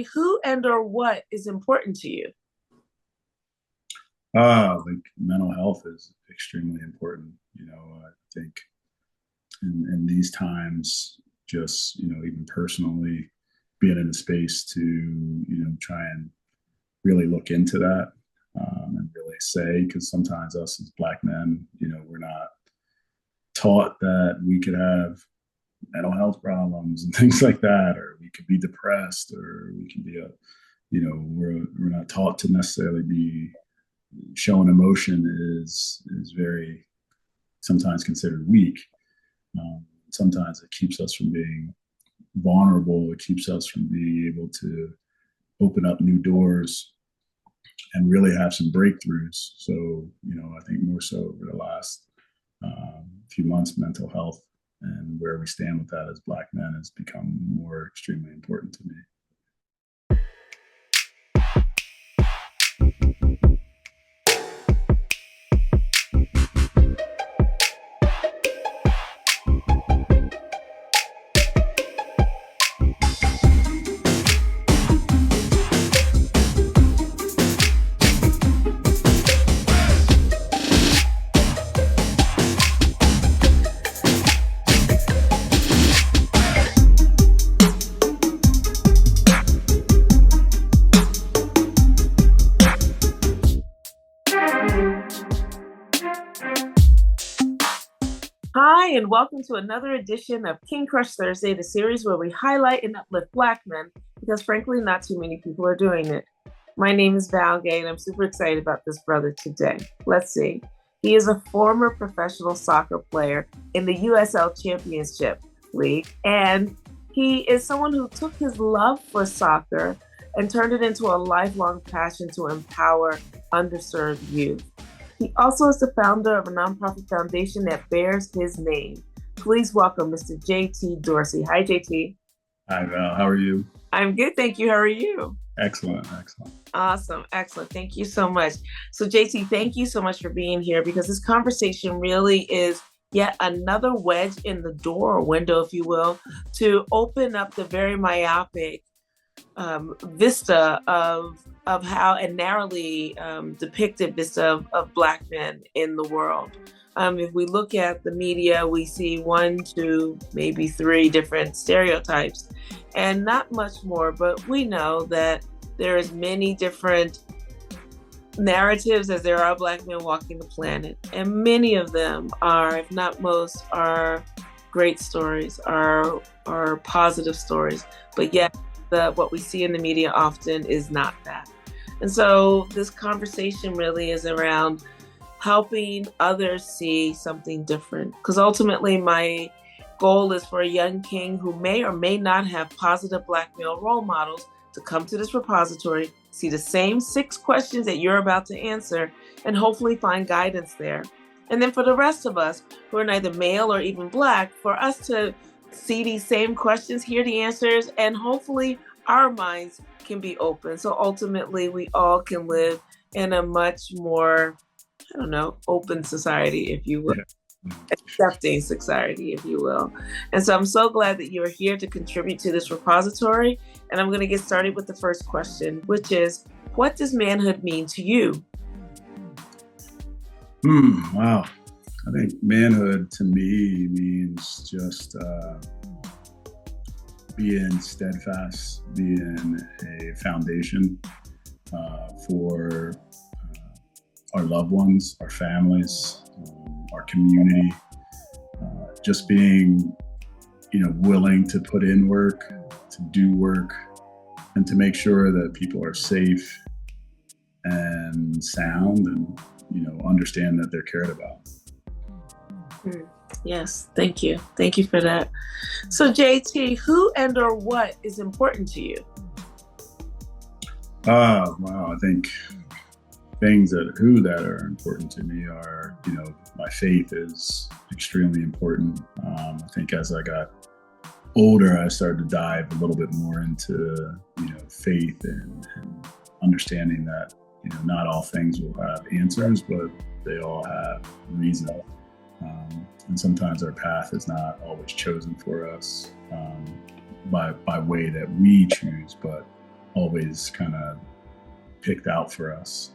Who and or what is important to you? Like mental health is extremely important. I think in these times, just, even personally being in a space to, try and really look into that, and really say, because sometimes us as Black men, we're not taught that we could have mental health problems and things like that, or we could be depressed, or we can be we're not taught to necessarily be showing emotion is very sometimes considered weak. Sometimes it keeps us from being vulnerable. It keeps us from being able to open up new doors and really have some breakthroughs. So, I think more so over the last few months, mental health and where we stand with that as Black men has become more extremely important to me. Hi, and welcome to another edition of King Crush Thursday, the series where we highlight and uplift Black men, because frankly, not too many people are doing it. My name is Val Gay, and I'm super excited about this brother today. Let's see. He is a former professional soccer player in the USL Championship League, and he is someone who took his love for soccer and turned it into a lifelong passion to empower underserved youth. He also is the founder of a nonprofit foundation that bears his name. Please welcome Mr. JT Dorsey. Hi, JT. Hi, Val. How are you? I'm good, thank you. How are you? Excellent, excellent. Awesome, excellent. Thank you so much. So, JT, thank you so much for being here, because this conversation really is yet another wedge in the door, or window, if you will, to open up the very myopic vista of how, and narrowly depicted vista of Black men in the world. If we look at the media, we see 1, 2, maybe 3 different stereotypes, and not much more. But we know that there is many different narratives as there are Black men walking the planet, and many of them are, if not most, are great stories, are positive stories. But yet, what we see in the media often is not that. And so this conversation really is around helping others see something different. Because ultimately my goal is for a young king who may or may not have positive Black male role models to come to this repository, see the same 6 questions that you're about to answer, and hopefully find guidance there. And then for the rest of us who are neither male or even Black, for us to see these same questions, hear the answers, and hopefully our minds can be open. So ultimately, we all can live in a much more, open society, if you will, accepting society, if you will. And so I'm so glad that you're here to contribute to this repository. And I'm going to get started with the first question, which is, what does manhood mean to you? Wow. I think manhood to me means just being steadfast, being a foundation for our loved ones, our families, our community. Just being, willing to put in work, to do work, and to make sure that people are safe and sound, and understand that they're cared about. Yes, thank you. Thank you for that. So JT, who and or what is important to you? Wow, I think things that are important to me are, my faith is extremely important. I think as I got older, I started to dive a little bit more into, faith and understanding that, not all things will have answers, but they all have reason. And sometimes our path is not always chosen for us by way that we choose, but always kind of picked out for us.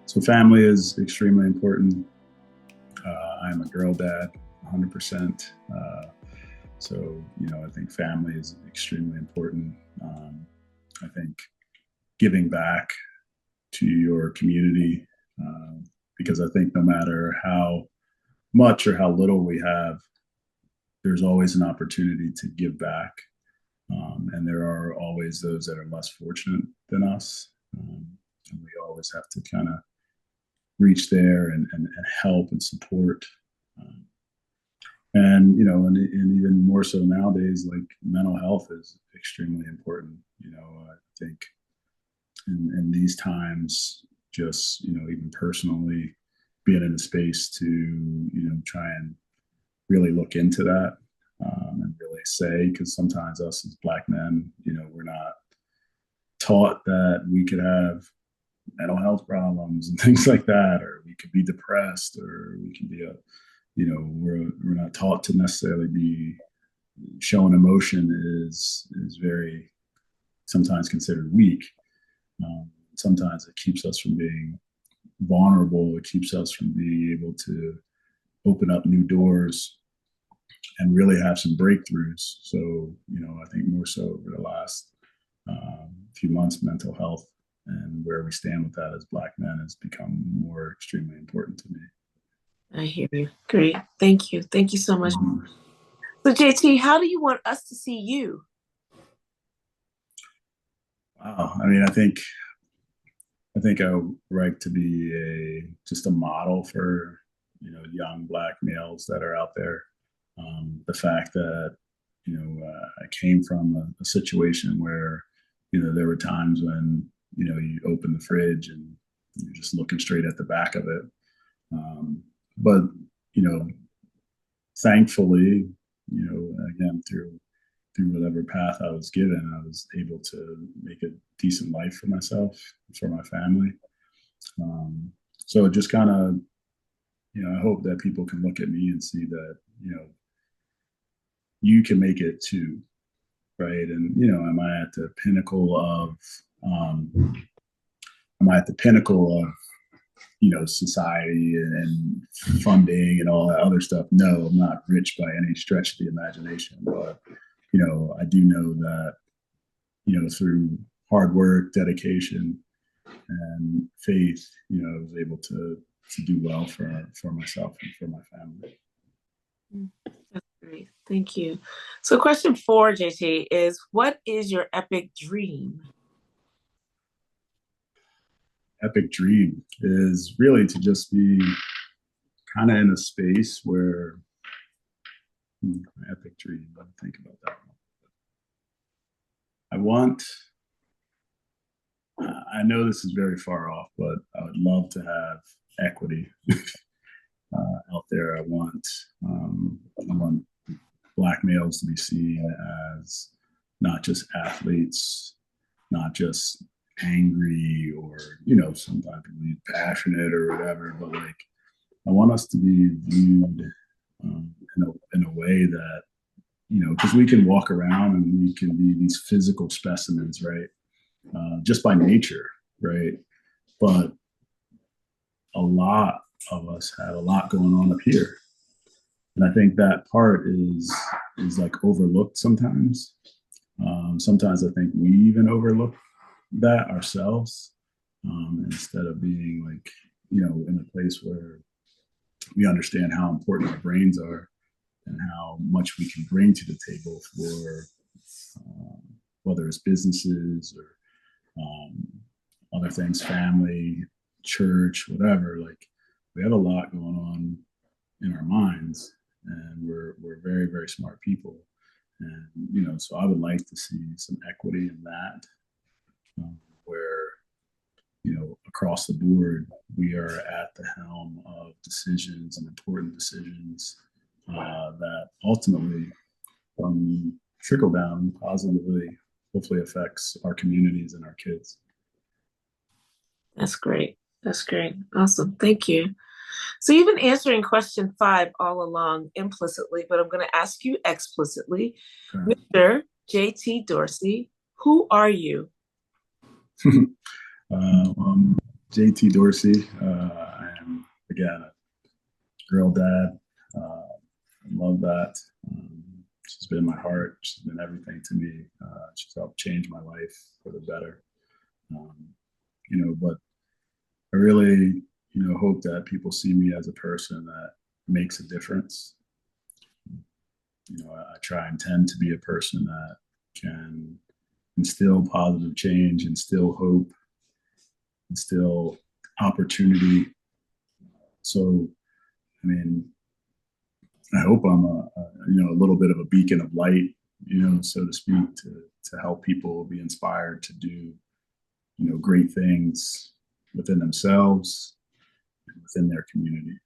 So family is extremely important. I'm a girl dad, 100%. So, I think family is extremely important. I think giving back to your community, because I think no matter how much or how little we have, there's always an opportunity to give back. And there are always those that are less fortunate than us. And we always have to kind of reach there and help and support. And even more so nowadays, like mental health is extremely important. I think in these times, just even personally being in a space to try and really look into that, and really say, because sometimes us as Black men, we're not taught that we could have mental health problems and things like that, or we could be depressed, or we can be we're not taught to necessarily be showing emotion is very sometimes considered weak. Sometimes it keeps us from being vulnerable. It keeps us from being able to open up new doors and really have some breakthroughs. So, I think more so over the last few months, mental health and where we stand with that as Black men has become more extremely important to me. I hear you. Great. Thank you. Thank you so much. So JT, how do you want us to see you? Wow. I mean, I think I would like to be just a model for, young Black males that are out there. The fact that, I came from a situation where, there were times when, you open the fridge and you're just looking straight at the back of it. But, thankfully, again, through whatever path I was given, I was able to make a decent life for myself, for my family. So it just kind of, I hope that people can look at me and see that, you can make it too, right? And, am I at the pinnacle of society and funding and all that other stuff? No, I'm not rich by any stretch of the imagination, but I do know that through hard work, dedication, and faith, I was able to do well for myself and for my family. That's great. Thank you. So question 4, JT, is what is your epic dream? Epic dream is really to just be kind of in a space where epic dream, let me think about that one. I know this is very far off, but I would love to have equity out there. I want Black males to be seen as not just athletes, not just angry or sometimes people passionate or whatever, but like I want us to be viewed in a way that because we can walk around and we can be these physical specimens, right? Just by nature, right? But a lot of us have a lot going on up here, and I think that part is like overlooked sometimes. Sometimes I think we even overlook that ourselves, instead of being like in a place where we understand how important our brains are and how much we can bring to the table for whether it's businesses or other things, family, church, whatever. Like we have a lot going on in our minds, and we're very, very smart people. And so I would like to see some equity in that, where across the board we are at the helm of decisions and important decisions that ultimately trickle down positively, hopefully affects our communities and our kids. That's great. That's great. Awesome. Thank you. So you've been answering question 5 all along implicitly, but I'm going to ask you explicitly. Okay. Mr. JT Dorsey, Who are you? JT Dorsey. I am, again, a girl dad. I love that. She's been my heart. She's been everything to me. She's helped change my life for the better. But I really, hope that people see me as a person that makes a difference. I try and tend to be a person that can instill positive change, instill hope, instill opportunity. So, I hope I'm a little bit of a beacon of light, so to speak, to help people be inspired to do, great things within themselves and within their community.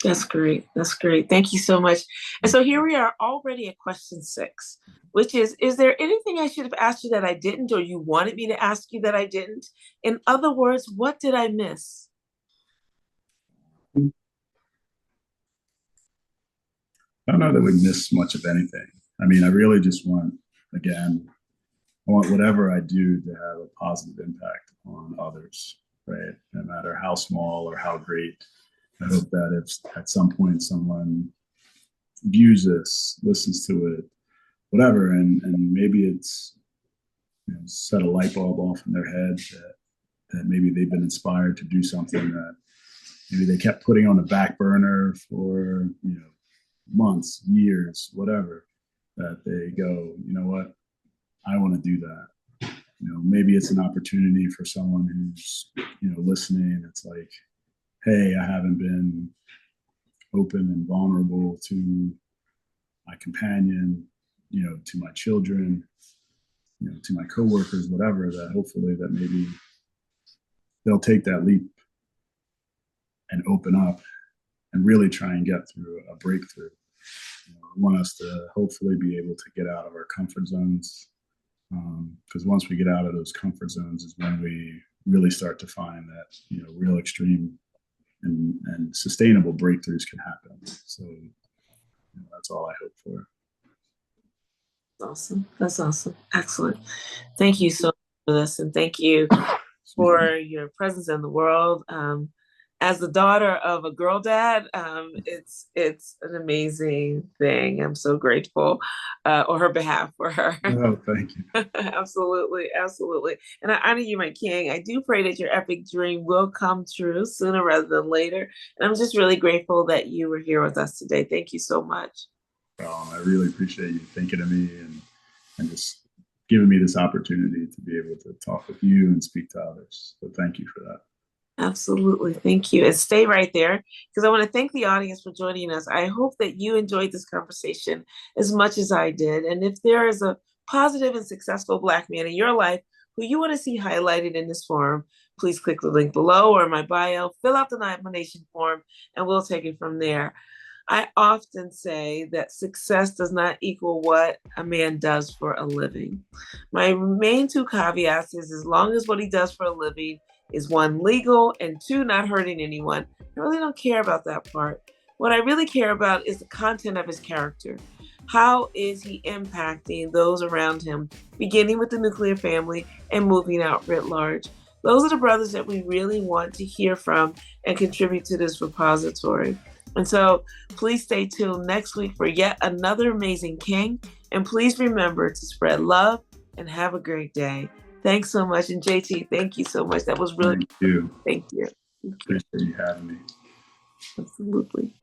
That's great. That's great. Thank you so much. And so here we are already at question 6, which is there anything I should have asked you that I didn't, or you wanted me to ask you that I didn't? In other words, what did I miss? I don't know that we miss much of anything. I really just want whatever I do to have a positive impact on others, right? No matter how small or how great. I hope that if at some point someone views this, listens to it, whatever, and maybe it's set a light bulb off in their head that maybe they've been inspired to do something that maybe they kept putting on the back burner for months, years, whatever, that they go, you know what, I want to do that. Maybe it's an opportunity for someone who's listening. It's like, hey, I haven't been open and vulnerable to my companion, to my children, to my coworkers, whatever, that hopefully that maybe they'll take that leap and open up and really try and get through a breakthrough. I want us to hopefully be able to get out of our comfort zones, because once we get out of those comfort zones is when we really start to find that, real extreme and sustainable breakthroughs can happen. So that's all I hope for. Awesome. That's awesome. Excellent. Thank you so much for this, and thank you for your presence in the world. As the daughter of a girl dad, it's an amazing thing. I'm so grateful on her behalf for her. Oh, thank you. Absolutely, absolutely. And I honor you, my king. I do pray that your epic dream will come true sooner rather than later. And I'm just really grateful that you were here with us today. Thank you so much. I really appreciate you thinking of me and just giving me this opportunity to be able to talk with you and speak to others. So thank you for that. Absolutely. Thank you. And stay right there, because I want to thank the audience for joining us. I hope that you enjoyed this conversation as much as I did. And if there is a positive and successful Black man in your life who you want to see highlighted in this forum, please click the link below or in my bio, fill out the nomination form, and we'll take it from there. I often say that success does not equal what a man does for a living. My main 2 caveats is, as long as what he does for a living is 1, legal, and 2, not hurting anyone, I really don't care about that part. What I really care about is the content of his character. How is he impacting those around him, beginning with the nuclear family and moving out writ large? Those are the brothers that we really want to hear from and contribute to this repository. And so please stay tuned next week for yet another amazing king. And please remember to spread love and have a great day. Thanks so much. And JT, thank you so much. That was really Thank you. Thank you. Appreciate you having me. Absolutely.